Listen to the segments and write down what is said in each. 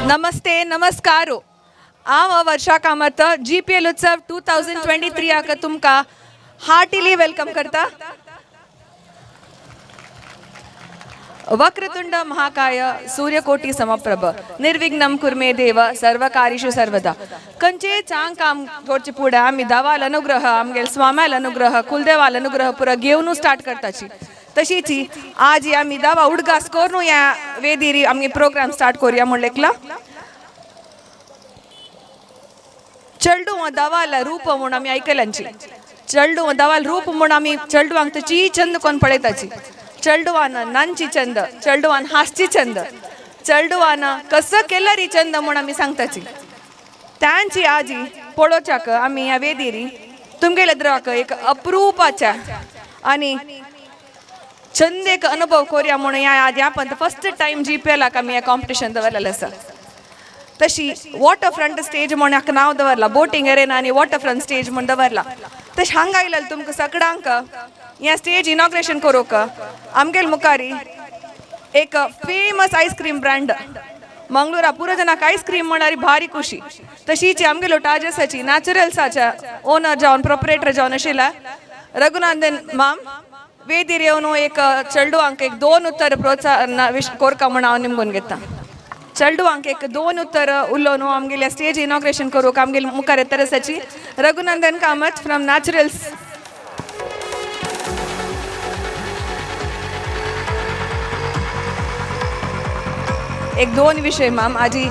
नमस्ते नमस्कारो हांव वर्षा कामत GPL उत्सव 2023 हाका तुमकां हार्टिली वेलकम करता. वक्रतुंड महाकाय सूर्यकोटी समप्रभ निर्विघ्नं कुर्मे देव सर्वकार्येषु सर्वदा. खंयचेय चांग काम करचे फुडें आमी देवाल अनुग्रह आमगेल स्वाम्याल अनुग्रह कुलदेवाल अनुग्रह पुरो घेवन स्टार्ट करताची. तशीच आज आमी देवा उडगास करून ह्या वेदीर आमी प्रोग्राम स्टार्ट करूया म्हणलेकला. चेडू देवाल रूप म्हूण आमी आयकल्यांची. चेडू देवाल रूप म्हूण आमी चेडवांक तेची चंद कोण पळयताची. चेडवान नांची चंद, चेडवान हासची चंद, चेडवान कसं केल्यारी चंद म्हूण आमी सांगताची. त्यांची आजी पळोवच्याक आमी ह्या वेदीर तुमगेले द्राक एक अप्रुपाच्या आणि चंद एक अनुभव करूया म्हणून ह्या पण फर्स्ट टाइम GPLाक आमी हें कॉम्पिटिशन दवरलेलें आसा. तशी वॉटर फ्रंट स्टेज म्हूण हाका नांव दवरला. बोटींग एरेना आनी वॉटर फ्रंट स्टेज म्हूण दवरला. तशें हांगा आयलें तुमकां सगळ्यांक हें स्टेज इनॉग्रेशन करूंक आमगेल मुखारी एक फेमस आयस्क्रीम ब्रँड मंगळुरा पुरो जनाक आयस्क्रीम म्हणल्यार भारी खुशी. तशीच आमगेलो टाजसाची नॅचरल्साच्या ओनर जावन प्रोपरेटर जावन आशिल्ल्या रघुनंदन माम वेदीर येवन एक चेडवांक एक 2 उत्तर प्रोत्साहन कोरका म्हूण हांव निमगून घेता. चेडवांक एक 2 उत्तर उलोवन आमगेल्या स्टेज इनॉग्रेशन करूंक आमगेल मुखार येता आसाची रघुनंदन कामत फ्रॉम नॅचरल्स. एक 2 विषय माम आजी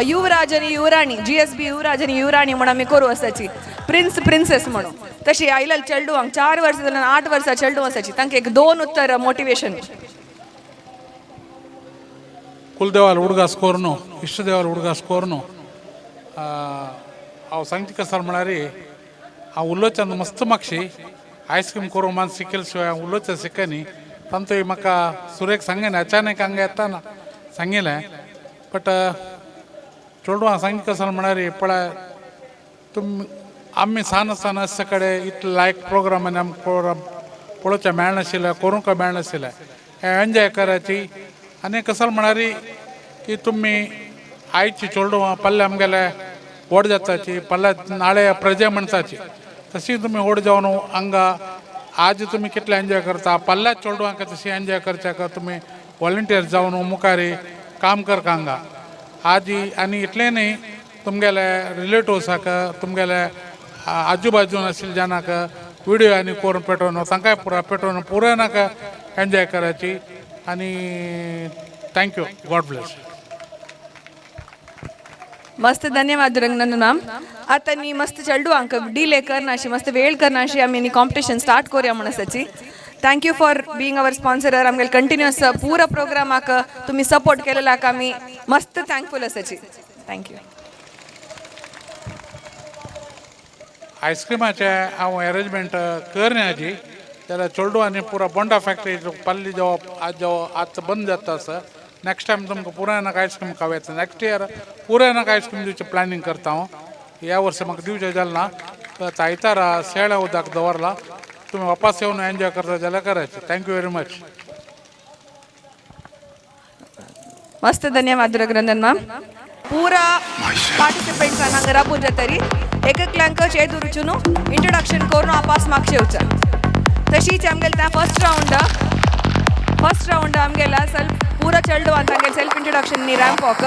युवराज आनी युवराणी GSB युवराज आनी युवराणी म्हणून आमी करूं आसाची. प्रिन्स प्रिन्सेस म्हणून तशी आयलें चेडवांक 4 वर्सां जाल्यार 8 वर्सां चेडू आसाची. तांकां एक 2 उत्तर मोटिवेशन. कुलदेवाल उडगास कोरनो इष्टदेवाल उडगास कोरनो हांव सांगचे कसं म्हळ्यार हांव उलोवच्यान मस्त म्हाकशी आयस्क्रीम करूंक मान शिकले शिवाय हांव उलोवचें शिकनी. तांतूय म्हाका सुरेख सांगेना अचानक हांगा येताना सांगिलें. बट चेडवां सांगचे कसं म्हळ्यार पळय आमी सान अशे कडेन इतले लायक प्रोग्रामांनी आमकां प्रोग्राम पळोवचें मेळनाशिल्लें करूंक मेळनाशिल्लें. हें एन्जॉय करायची. आनी कसं म्हळ्यार की तुमी आयची चेडवां पल्ले आमगेले व्हड जाताची पल्ले नाळे प्रजे म्हणटाची तशी तुमी व्हड जावन हांगा आज तुमी कितले एन्जॉय करता पल्ल्या चेडवांक तशी एन्जॉय करच्याक तुमी वॉलंटियर जावन मुखारी काम करता हांगा आज. आनी इतलें न्ही तुमगेले रिलेटिव्साक तुमगेले आजू बाजून आशिल्ल्या जाणाक व्हिडियो आनी करून पेटोवन तांकांय पुरा पेटोवन पुराय नाका एन्जॉय करायची. आणि थँक्यू. God bless. मस्त धन्यवाद रंगनंदन मॅम. आता नी मस्त चेडवांक डिले करनाशी मस्त वेळ करनाशी आमी नी कॉम्पिटिशन स्टार्ट करूया म्हणून आसाची. Thank you for being our sponsor. आमगेले कंटिन्युअस पुरा प्रोग्रामाक तुमी सपोर्ट केलेल्याक आमी मस्त थँकफूल आसाची. थँक्यू. आयस्क्रीमाचे हांव अरेंजमेंट करण्याची जाल्यार चेडवांनी पुरा बोंडा फॅक्टरी पल्ली जेवप आज बंद जाता आसा. नेक्स्ट टायम तुमकां पुराय नाका आयस्क्रीम खावयाचें. नेक्स्ट इयर पुराय नाका आयस्क्रीम दिवचें प्लॅनिंग करता हांव. ह्या वर्सा म्हाका दिवचें जालें ना. आयतारा शेळ्या उदक दवरला. तुमी वापस येवन एन्जॉय करता जाल्यार करायचें. Thank you very much. मस्त धन्यवाद रघुनंदन मॅम. पूरा पार्टिसिपेंट्स हांगा राबून जातरी एकल्यांक चेदुरुचून इंट्रोडक्शन करून वापस म्हाका येवचें. तशीच आमगेले त्या फर्स्ट राउंड आमगेला सेल्फ पूरा चेडवान तांगेले सेल्फ इंट्रोडक्शन नी रॅम्प वॉक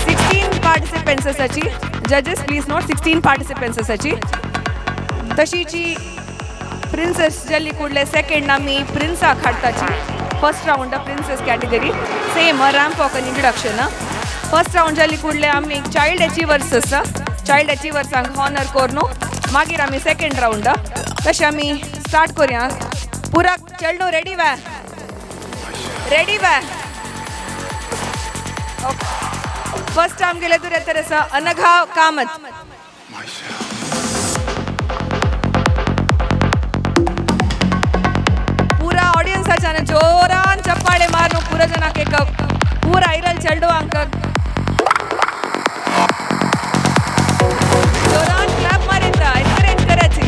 16 पार्टिसिपेंट्स आसाची. जजेस प्लीज नोट 16 पार्टिसिपेंट्स आसाची. तशीच प्रिन्सेस जाल्ली कुडले सेकंड आमी प्रिन्साक हाडटाची. First round princess category same ramp walk आनी इंट्रोडक्शन. फर्स्ट राउंड जाल्ली कुडले आमी चायल्ड अचिवर्स आसा. चायल्ड अचिवर्सांक हॉनर करून मागीर आमी सेकंड राउंड तशें आमी स्टार्ट करूया. पुरा चेडो रेडी वे रेडी वे. फर्स्ट आमगेले दुर येता आसा अनघा कामत. पुरा ऑडियन्साच्यान जोरान चप्पाळे मारून पुरा जनाक एक पुरा आयरल चेडवांक जोरान क्लॅप मारिता एन्करेज करायची.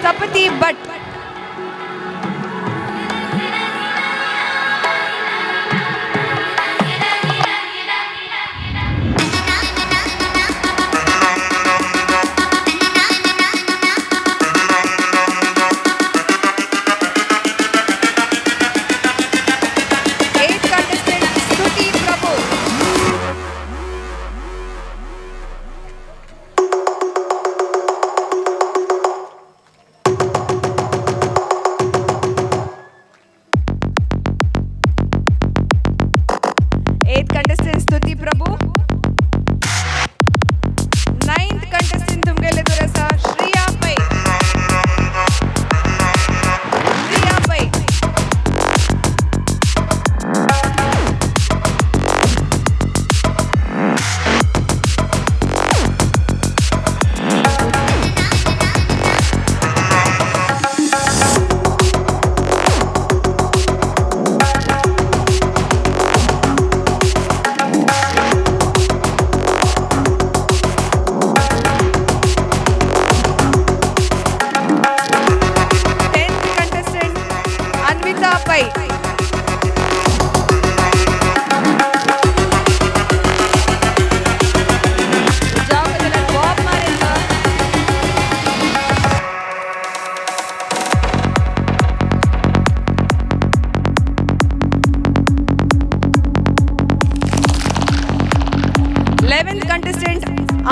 स्थपति भट.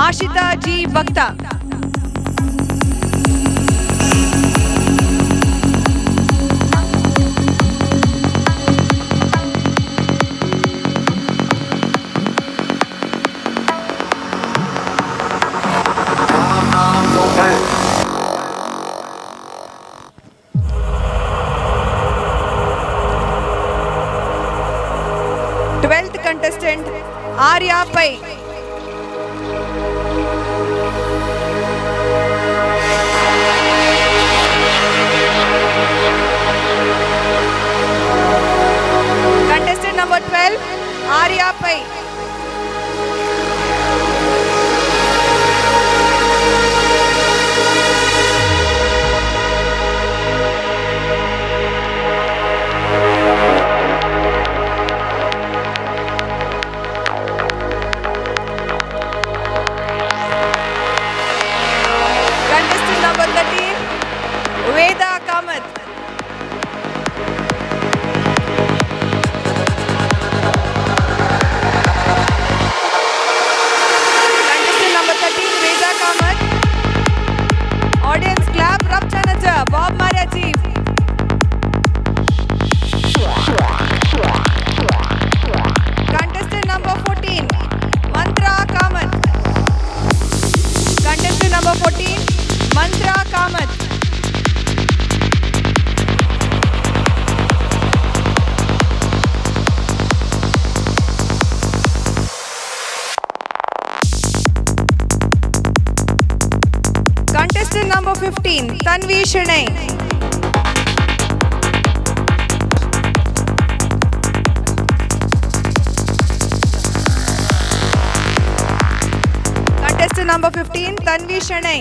Ashita G बक्ता. Twelfth contestant Arya Pai. Contestant number 12 Arya Pai. Contestant number 13 Veda Kamath. Contestant number 13 Veda Kamath. Audience clap, rub chanacha, Bob Maria Chief. Contestant number 14 Mantra Kamath. Contestant number 14 Mantra Kamath. Contestant number 15 Tanvi Shinay. Contestant number 15 Tanvi Shinay.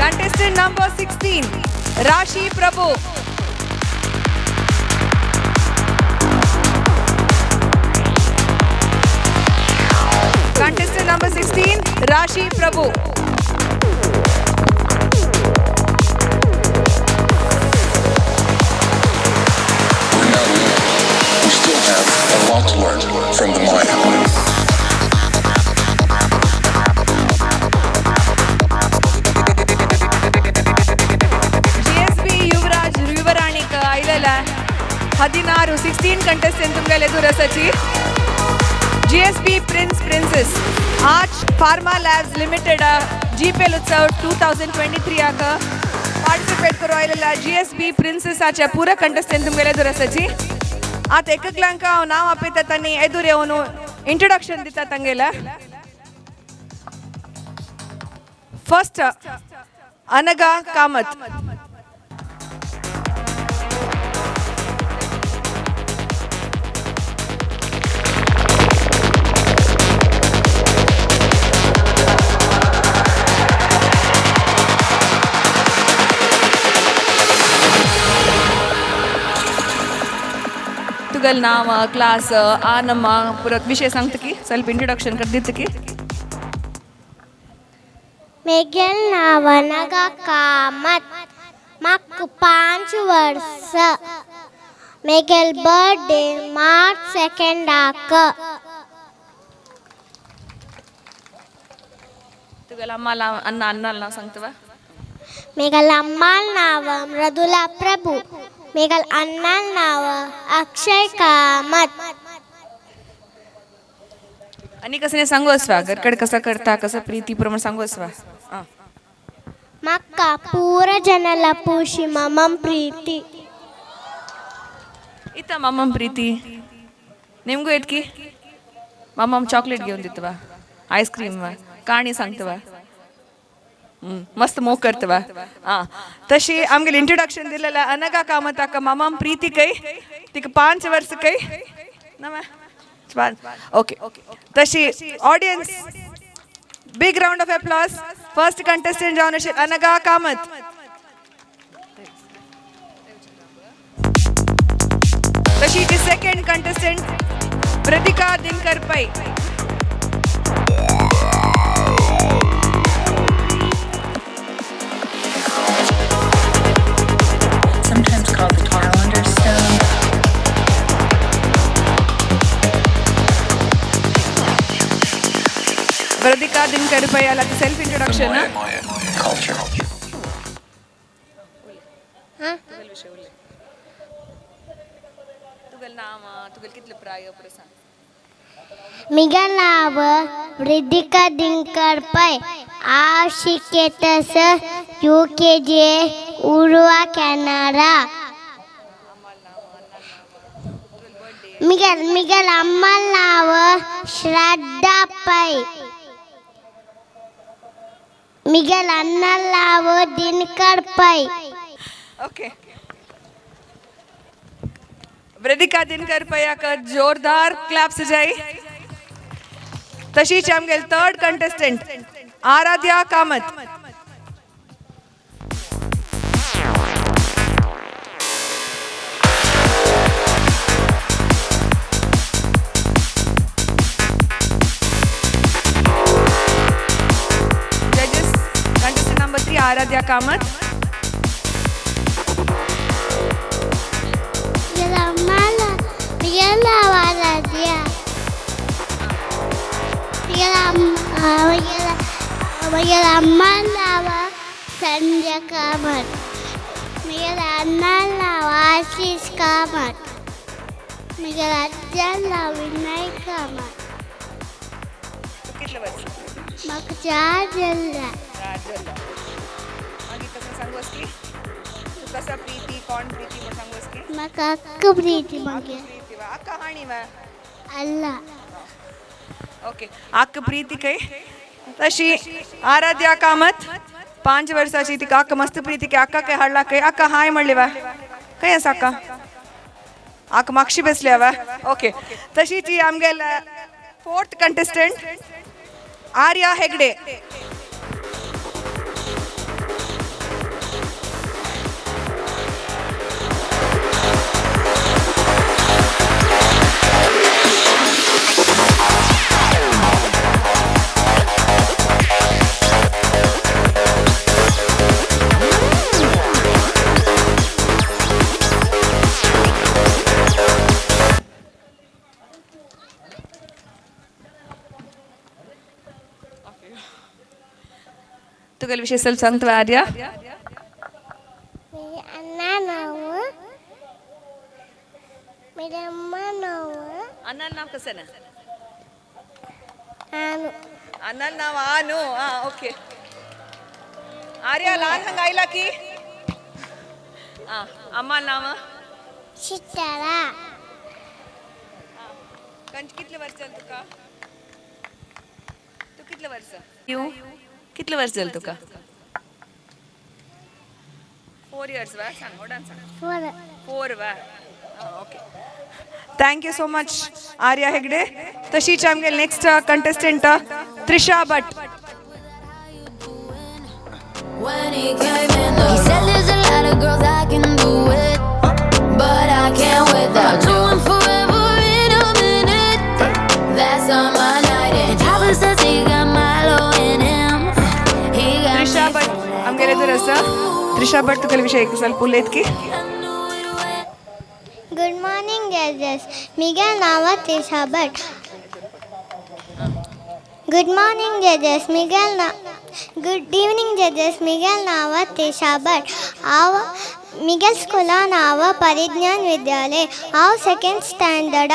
Contestant number 16 Rashi Prabhu. Contestant number 16 Rashi Prabhu. We still have a lot to learn from the Maya. ಹದಿನಾರು 16 contestant तुमगेल ಎದುರಸಚಿ. GSB Princess Arch Pharma Labs Limited GPL Utsav 2023 ಆಕ participate करो आयलेला GSB Princess ಆಚೆ पूरा contestant तुमगेल ಎದುರಸಚಿ. ಆತ एककलांक नाव आपित तनी एदुरे ಅವನು introduction दिता तंगेला. First अनगा कामत. तुगल नाव क्लास आनम्म परत विषय सांगता की ಸ್ವಲ್ಪ इंट्रोडक्शन कर दित की मेगेल नावनगा कामत मक्क 5 वर्ष मेगेल बर्थडे मार्च 2 आक तुगल अम्माला अन्न अन्नाला सांगतवा मेगल अम्माल नाव मृदुला प्रभु मेगल अन्नाल नाव अक्षय कामत आणि कसने सांगू असवा घरकड कसा करता कसं प्रीती प्रमाण सांगू असवा मक्का पूरा जनला पूशी ममम प्रीती इता मम्मम प्रीती ನಿಮಗೂ ಎತ್ಕಿ ಮಮ್ಮಮ್ ಚಾಕ್ಲೇಟ್ घेऊन दितवा आईस्क्रीम काणी सांगतवा मस्त मोग करतवा तशी आमगे इंट्रोडक्शन दिलेला अनगा कामत अक्का मम्मम प्रीती कೈ तिक 5 वर्ष कೈ नवा ओके तशी audience big round of applause first contestant जावन अशें अनगा कामत तशी ती सेकंड कंटेस्टेंट प्रतीका दिनकर पै sometimes called the calendar stone. प्रतीका Dinkar पै आला सेल्फ इंट्रोडक्शन Culture. तुगल नाम तुगल कितले प्राय प्रसा मिगल नाव वृद्धिका दिनकर पै आशिकेतस यूकेजे उरुवा कॅनडा मिगल अम्मल नाव श्रद्धा पै मिगल अन्नल नाव दिनकर पै ओके प्रतीका दिनकर पै का जोरदार क्लैप से जाई तशीच आमगेल थर्ड कंटेस्टेंट आराध्या कामत जजेस कंटेस्टेंट नंबर 3 आराध्या कामत मिगल आराध्या मिगल अम्मल नाव संजय कामत मिगल अन्नल नाव आशीष कामत मिगल अज्जल नाव विनय कामत कितले वर्ष मग 4 जल्ला मागी कसं सांगूस की तू कसा प्रीती कोण प्रीती म्हणून सांगूस की मग अक्क प्रीती मगे प्रीती वा कहाणी वा अल्ला ओके अक्क प्रीती कೈ तशी आराध्या कामत 5 वर्षाची ती अक्क मस्त प्रीती के अक्का के हाडला कೈ अक्का हाय म्हणली वा काय असा अक्का अक्क मागशी बसल्या वा ओके तशी ती आमगेल फोर्थ कंटेस्टेंट आर्या हेगडे तुगल विषय ಸ್ವಲ್ಪ सांगतवा आर्या अण्णा नाव मेरे अम्मा नाव अन्नल नाव कसं ना आनु अन्नल नाव आनु ओके आर्या लहान सांगायला की अम्मा नाव शितळा कंच कितले वर्ष झालं तुका तू कितले वर्ष यू कितले वर्ष झालं तुका 4 years वा सांग ओडान सांग 4 वा okay thank you so much Arya Hegde तशीच आमगे next contestant Trisha Bhat When he came in, he said there's a lot of girls I can do it, but I can't without you. I'm forever वेळेदूर असा त्रिशा भट तुगेले विषय एक ಸ್ವಲ್ಪ उलयत की Good morning, judges. Miguel Nava Tisha Bhat. Good morning, judges. Good evening, judges. Miguel Nava Tisha Bhat. Miguel Skola Nava Parijnan Vidyalay. Our second standard.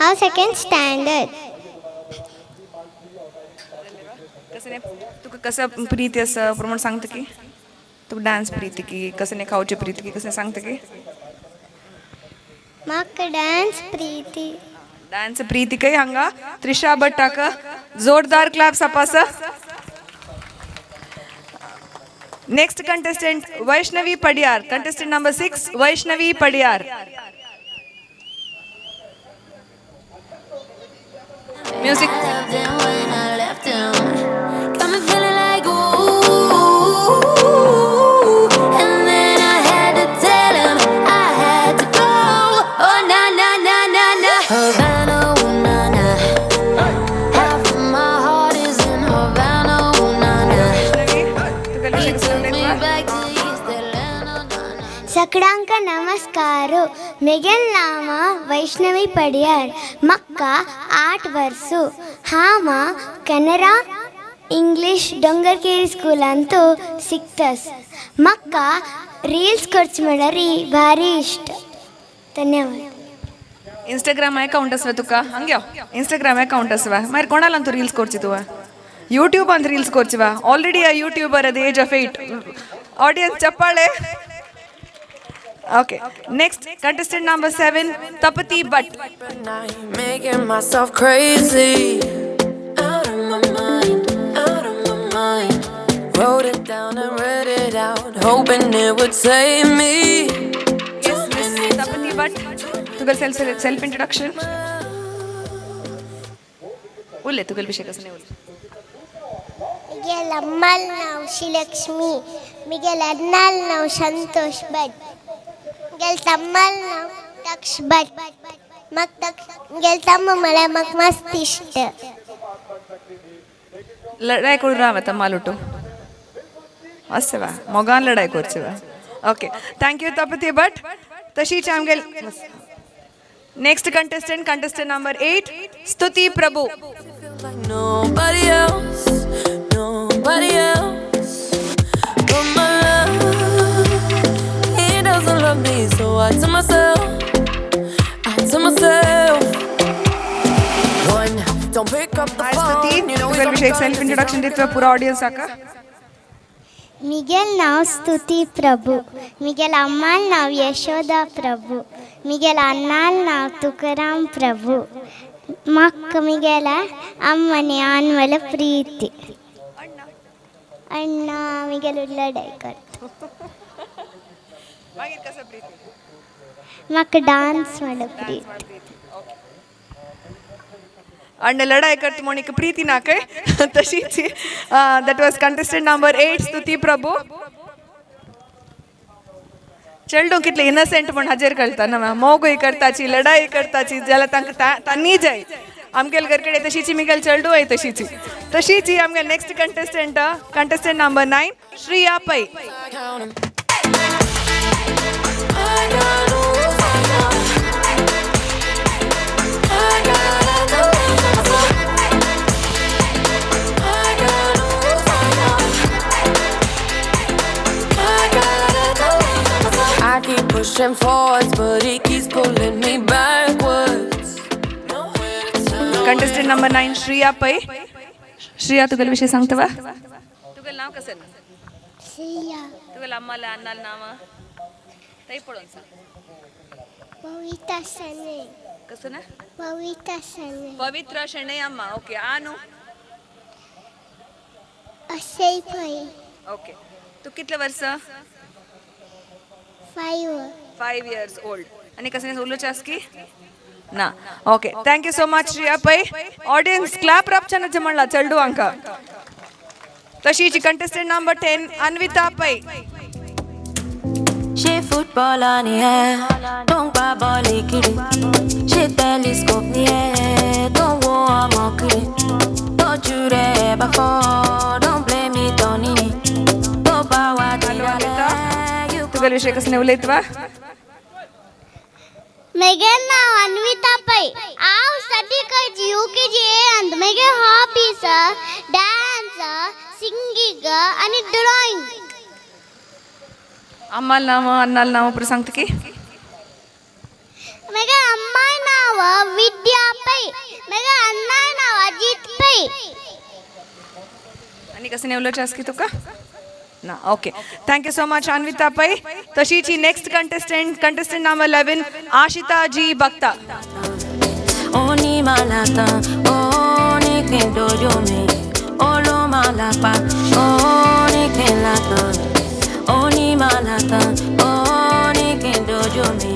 Our second standard. कसने तुका कसं प्रीती असं प्रमाण सांगतं की तू डान्स प्रीती की कसने खाऊची प्रीती की कसने सांगतं की Maka dance Preeti. Dance Preeti काही हंगा त्रिशा भट टाका जोरदार क्लॅप सपास next contestant Vaishnavi Padiyar contestant number 6 Vaishnavi Padiyar music Loved him when I left him. Got me feeling like ooh. And then I had to tell him I had to go. Oh na na na na na. Havana, ooh na na. Half of my heart is in Havana, ooh na na. He took me back to East Atlanta, na na. सगळ्यांका नमस्कार. मिगेल नामा वैष्णवी पडियार मक्का 8 वर्षु हाम Kannada English डोंगरकेरी school Antu सिक्तस मक्का reels खर्च मडरी भारी इष्ट धन्यवाद Instagram account असवा तुका हंग्यो Instagram account असवा मार कोणाला तू रील्स करची तुवा यूट्यूब अंत रील्स करचिवा already a YouTuber at the age of 8 audience चप्पाळे Okay, next contestant number 7 Tapati Bhatt Making myself crazy. Out of my mind, out of my mind. Wrote it down and read it out, hoping it would save me. Yes, Miss Tapati Bhatt तुगल self introduction उल्ले तुगल विषय कसं नाही उल्ले मिगेल अम्माल नाव श्रीलक्ष्मी मिगेल अन्नाल नाव संतोष भट मिगेल तम्माल नाव तक्ष भट मिगेल तम्म मला मग मस्त इष्ट लढाई करून राहता मालुटू असं वा मोगान लढाई करची वा ओके थँक्यू तपती भट तशीच आमगेल नेक्स्ट कंटेस्टेंट नंबर 8 स्तुती प्रभू Like nobody else, nobody else. But my love, he doesn't love me, so I tell myself, one, don't pick up the स्तुती phone. You know तुगल विषय सेल्फ इंट्रोडक्शन देतो पूरा audience आका मिगेल नाव स्तुति प्रभु मिगेल अम्माल नाव यशोदा प्रभु मिगेल अन्नाल नाव तुकाराम प्रभु मक्क मिगेल अम्मने आन्वल प्रीति अण्णा मिगेल लढाई करतो मक्क डान्स मला प्रीति अण्ण लढाई करतो म्हणून प्रीती ना काय तशीच दॅट वॉज कंटेस्टेंट नंबर 8 स्तुती प्रभू चेडू कितले इनसेंट पण हजेर करता ना मोगूय करताची लढाई करताची ज्याला तांकां तांनी जाय आमगेल घरकडे तशीची मिगेल चेडू आहे तशीची आमगेल नेक्स्ट कंटेस्टेंट नंबर 9 श्रिया पै I keep pushing forwards, but he keeps pulling me backwards. Contestant number 9 Shriya पै श्रिया तुगल विषय सांगतवा तुगल नाव कसं सिया तुगल अम्माला अन्नाल नाव तई पडून सांग पविता सने कसं ना पविता सने पवित्र शणे अम्मा ओके आनु असे भाई ओके तू कितले वर्ष 5 years old आणि कसं उलोचास की ना okay thank you so much Shriya पै ऑडियन्स क्लॅप रपच्यानं म्हणला चलडू अंका तशीची कंटेस्टेंट नंबर 10 अन्विता पै She football on the air, don't buy ball kiri. She telescope the air, don't want more kiri. Don't you ever fall, don't blame it on me. तुगेल विषय कसं उलयतवा मेगे नाव अन्विता पै आव study करची UKG अंत मेगे hobbies dance singing आणि drawing Ammal नाव अन्नाल नाव पुढे सांगते की मेगे अम्माय नाव विद्या पै मेगे अन्नाय नाव अजित पै आणि कसं उलयचास की तुका ना okay thank you so much Anvita पै तशीची next contestant number 11 Ashita G बक्ता Oni malata, oni kendo yome, olo malapa, oni kelata, oni malata, oni kendo yome,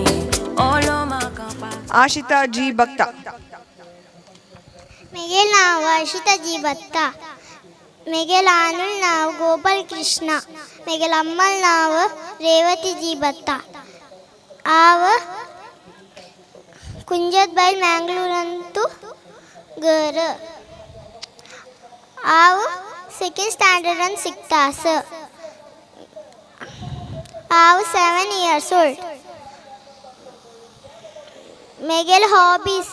olo makapa. Ashita G Bhakta मेगे नाव वर्षिता जी बत्ता मेगे लानुल नाव गोपाल कृष्ण मेगे अम्मल नाव रेवती जी बत्ता आव कुंजत बैल मैंगलूरंतु घर आव सेकंड स्टैंडर्ड and 6 class आव 7 years old मेगे hobbies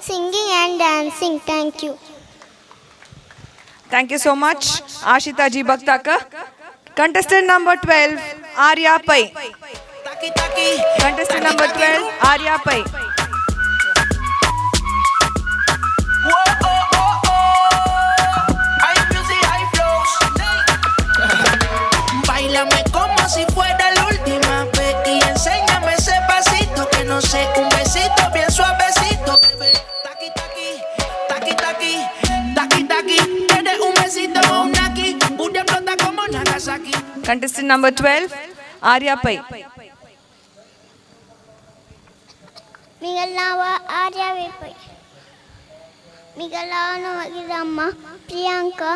singing and dancing thank you thank you so much Ashita G Bhakta का contestant number 12 Arya Pai contestant number 12 Arya पै Báilame como si fuera la última vez y enséñame ese pasito que no sé, un besito bien suavecito, bebé. Taqui taqui, taqui taqui, taqui taqui, eres un besito o un naki, voy a explotar como Nagasaki. Contestant number 12 Arya पै Miguel नाव Arya वेपै Miguel नाव गिरम्मा प्रियांका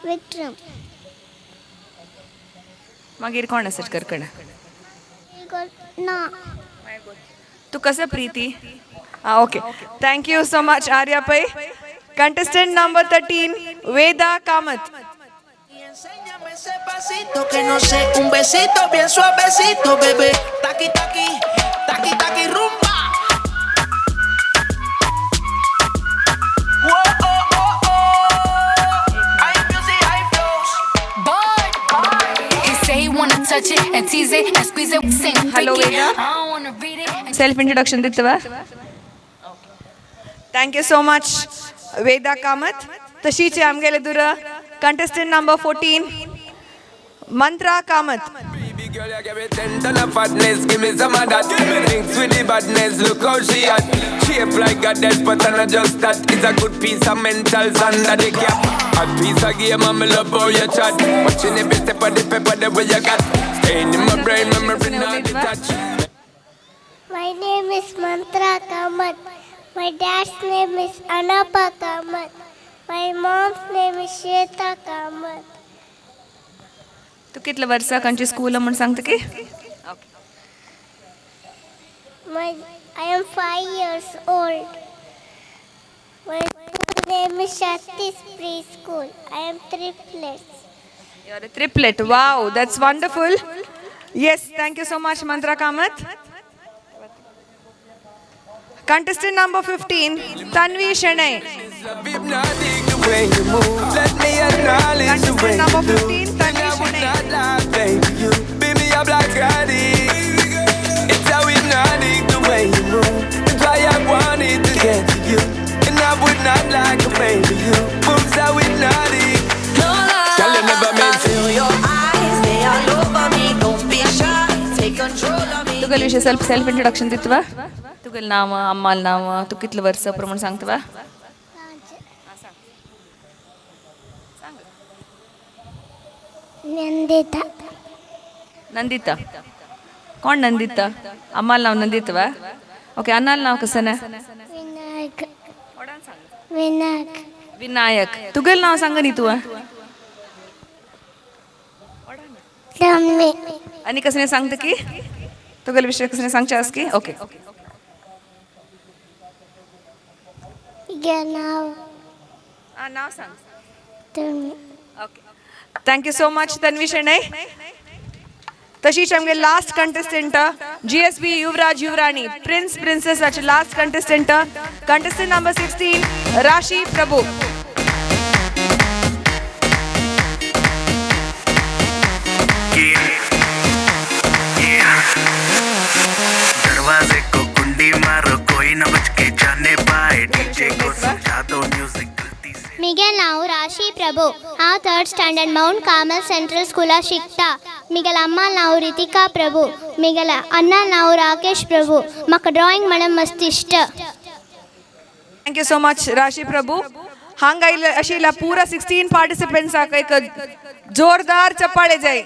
विक्रम मागीर कोण असेल करकण Miguel ना तू कसं Preeti okay thank you so much Arya Pai contestant number 13 Veda Kamat Y enséñame ese pasito que no sé, un besito bien suavecito, bebé. Taqui taqui, taqui taqui rumba. Whoa, oh, oh, oh. High music, high flows. He say he wanna touch it and tease it and squeeze it, sing Hello, freaky. Veda. I don't wanna read it. Self introduction दितवा thank you so much Veda Kamath तशीचे आमगेले दूर contestant number 14 Mantra Kamath Baby girl, you give me 10 ton of fatness, give me some of that. Thinks with the badness, look how she at. Shape like a death, but not just that. It's a good piece of mentals under the cap. A piece of game, and me love how you chat. Watching every step of the paper, the way you got. Staying in my brain, memory not detached. My name is Mantra Kamat. My dad's name is Anapa Kamat. My mom's name is Shweta Kamat. तू कितल्या वर्सा खंयची school म्हण सांगता की I am 5 years old. My name is Shakti's preschool. I am triplets. You are a triplet wow that's wonderful yes thank you so much Mantra Kamat contestant number 15 Tanvi Shenoy Love hypnotic the way you move. Let me acknowledge the way contestant you number do. 15 Tanvi I would Shenoy not lie, baby. You be me a black addict. It's how hypnotic the way you move. It's why I wanted to get to you. And I would not lie, baby. You moves how hypnotic. Girl, you never meant to. Feel your eyes, they all over me. Don't be shy, take control of me. तुगेल विषय self introduction दितवा तुगेल नाव अम्माल नाव तू कितल्या वर्सा प्रमाण सांगतवा Nandita. Nandita कोण नंदिता अम्माल नाव नंदितवा okay अन्नाल नाव कसं ना Vinayak. Vinayak. Vinayak तुगेल नाव सांग नी तू Tammi. आणि कसं सांगतं की तुगेल विषय कसं सांगचास की ओके Ganav. नाव सांग Tammi. Okay thank you so much Tanvi Shenoy तशीच आमगे लास्ट कंटेस्टंट GSB युवराज युवराणी Prince प्रिंसेसाचे last contestant number 16 Rashi प्रभु. दरवाजे को कुंडी मारो कोई न बच के जाने पाए डीजे को समझा दो म्यूजिक गलती से. मिगे नाव राशि प्रभु हांव 3rd standard mount Carmel central स्कूला शिकता. मिगेल अम्मा नाव रितिका प्रभु मिगेल अण्णा नाव राकेश प्रभु. म्हाका ड्रॉइंग म्हणून मस्त इष्ट. थैंक यू सो मच राशि प्रभु. हांगा अशिल्ला पूरा 16 पार्टिसिपेंट्साक एक जोरदार चप्पाळे जाय.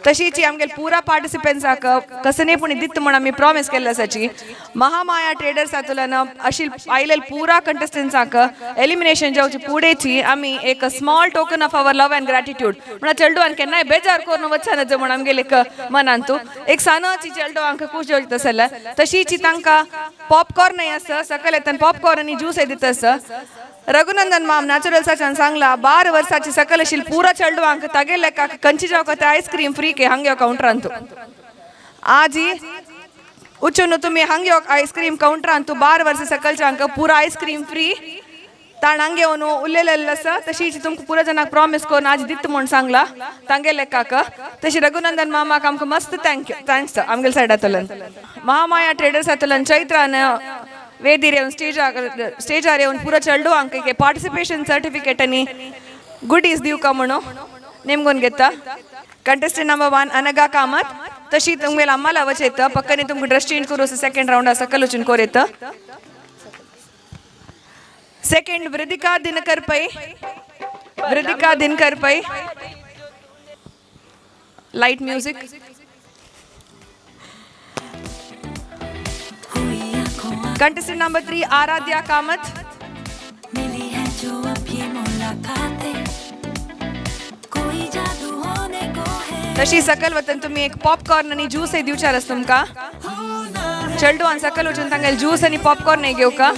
तशीच आमगे पूरा पार्टिसिपेंट्साक कसनेपुणी दित म्हणून आमी प्रॉमिस केल्ले आसाची. महामाया ट्रेडर्स हातूंतल्यान अशी आयिल्ले पूरा कंटेस्टंट्साक एलिमिनेशन जावचे फुडेची आमी एक small token of our love and gratitude म्हणून चेडवान केन्नाय बेजार करून वचना म्हणून आमगेले मनांतू एक सानाची चेडवांक खूश जावची आसल्या. तशीच तांकां पॉपकॉर्नय आसा सकयल येताना पॉपकॉर्न आनी ज्यूसय दिता आसा. रघुनंदन माम नॅचरल्साच्यान सांगला 12 वर्साची सकल आशिल्ली पुरा चेडवांक तागे लेका कंची जावक आयस्क्रीम फ्री के हांगे काउंटरांतू. आज उच्चून तुमी हांगे आयस्क्रीम काउंटरांतू 12 वर्सां सकलच्यांक पुरा आयस्क्रीम फ्री ताण हांगे येवन उरलेलें आसा. तशीच तुमकां पुरा जनाक प्रॉमिस करून आज दित म्हूण सांगला तांगे लेकाक. तशी रघुनंदन मामाक आमकां मस्त थँक्स आमगेले सायडांतल्यान. महामाया ट्रेडर्स हातूंतल्यान चैत्रान वेदीर येवन स्टेजार येवन पुरो चेडवांक एक पार्टिसिपेशन सर्टिफिकेट आनी गुडीज दिवका म्हणून नेमगून घेता. कंटेस्टंट नंबर 1 अनगा कामत. तशी तुमगेले अम्माला वचयत पक्कनी तुमकां ड्रेस चेंज करूं सेकेंड राउंड सकल वचून कोरयत. Second Vridika Dinkar Pai light music. Contestant number 3 Aaradhya Kamat. तशी सकल वतन तुम्ही एक पॉपकॉर्न आणि ज्यूस दिवचार तुमका चेडवान सकल वचून तांगेले ज्यूस आणि पॉपकॉर्न घेवका.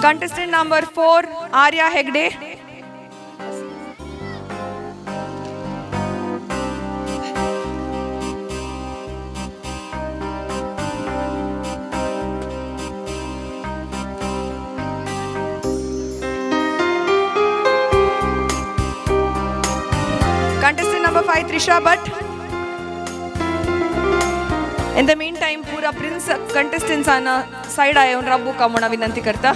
Contestant number 4 Arya Hegde. Contestant number 5 Trisha Bhatt. In the meantime पूरा प्रिंस कंटेस्टंट्स आना साइड येऊन राबू का म्हणून विनंती करता.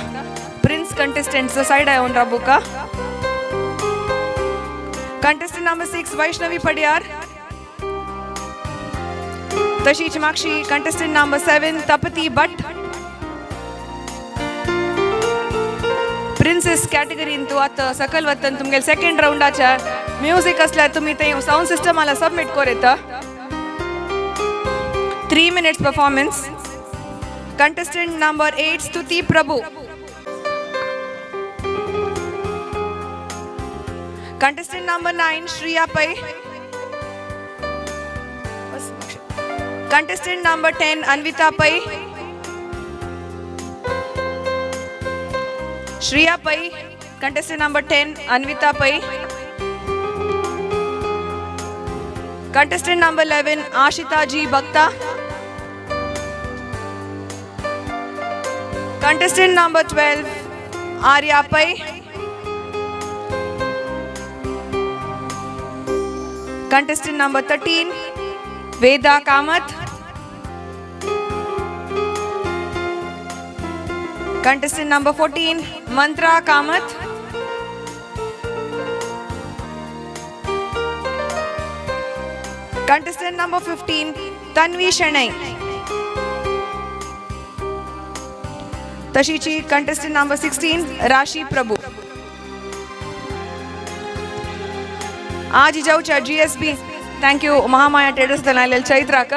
प्रिंस कंटेस्टंट्स साइड येऊन राबू का. Contestant number 6 Vaishnavi Padiyar. तशीच मागशी कंटेस्टंट नंबर 7 तपती भट्ट. प्रिंसेस कॅटेगरीन तू आता सकल वतन तुमगे सेकंड राउंडाच्या म्युझिक असल्यार तुम्ही ते साऊंड सिस्टमाला सबमिट करता. 3 minutes परफॉर्मन्स. कंटेस्टंट नंबर 8 स्तुती प्रभु. कंटेस्टंट नंबर 9 श्रिया पै. कंटेस्टंट नंबर 10 अन्विता पै. श्रिया पै. Contestant number 10 Anvita Pai. Contestant number 11 Ashita G Bhakta. Contestant number 12 Arya Pai. Contestant number 13 Veda Kamath. Contestant number 14 Mantra Kamat. Contestant number 15 Tanvi Shenoy. तशीची कंटेस्टेंट नंबर 16 राशि प्रभु. आज जाऊच्या GSB थँक्यू महामाया ट्रेडर्स आयलेले चैत्राक